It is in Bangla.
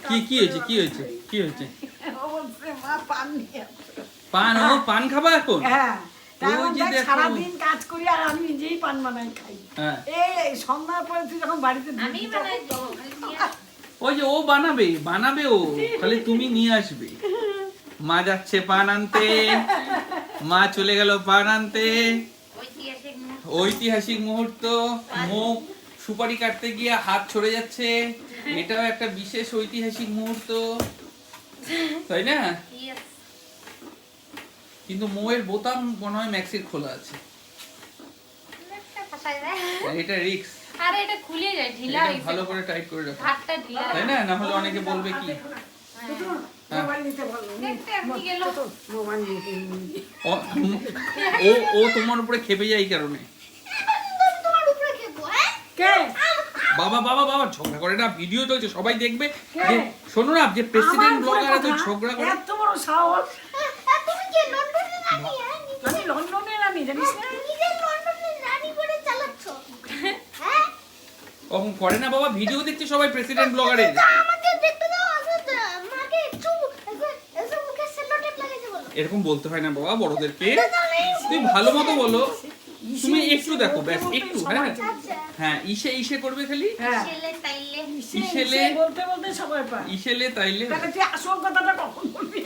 কি হয়েছে কি হয়েছে কি হয়েছে? ও বলছে মা পান নিয়ে আসো। পান? ও পান খাবা এখন? হ্যাঁ ওই যে দেখো। সারাদিন কাজ করি আর আমি নিজেই পান বানাই খাই। হ্যাঁ। এই সন্ধ্যার পরে তুই যখন বাড়িতে আমি ঢুকবি বানাই তখন- দেবো, খালি নিয়ে আসো। ওই যে ও বানাবে ও, খালি তুমি নিয়ে আসবে। মা যাচ্ছে পান আনতে, মা চলে গেল পান আনতে। ঐতিহাসিক মুহূর্ত। ঐতিহাসিক মুহূর্ত। মুখ সুপারি কাটতে গিয়ে হাত ছড়ে যাচ্ছে, এটাও একটা বিশেষ ঐতিহাসিক মুহূর্ত, তাই না? Yes. কিন্তু মোয়ের বোতাম মনে হয় ম্যাক্সির খোলা আছে, একটা ফাঁসাই দেয়। এটা রিক্স। আরে এটা খুলে যায়, ঢিলা এটা হয়েছে। ভালো করে টাইট করে রাখো, হাতটা ঢিলা। তাই না? না হলে অনেকে বলবে কি মোবাইল নিতে বলো। দেখতে এমনি গেল। মোবাইল নিতে নিতে। ও- ও তোমার উপরে খেপে যায় এই কারণে। তোমার উপরে খেপো, হ্যাঁ? কে? বাবা বাবা বাবা ঝগড়া করে না, ভিডিও চলছে সবাই দেখবে। যে শোনো না, যে প্রেসিডেন্ট আমার ব্লগাররা তো কথা, ঝগড়া করে। এত বড় সাহস। তুমি কি লন্ডনের রানী, হ্যাঁ? আমি লন্ডনের রানী, জানিস না? নিজে লন্ডনের রানী বলে চালাচ্ছ, হ্যাঁ? কখন করে না বাবা, ভিডিও দেখছে সবাই প্রেসিডেন্ট ব্লগারের। আমাদের দেখতে দাও, আসলে মাকে একটু এসে মুখে সেলোটেপ লাগাইতে বলো। এরকম বলতে হয় না বাবা বড়দেরকে, তুমি ভালো মতো বলো। তুমি একটু দেখো, ব্যাস একটু। হ্যাঁ আচ্ছা, হ্যাঁ, ইসে করবে খালি, হ্যাঁ। ছেলে তাইলে ইসেলে বলতে বলতে সবাই পায়। ইসেলে তাইলে। তাহলে তুই আসল কথাটা কখন বলবি?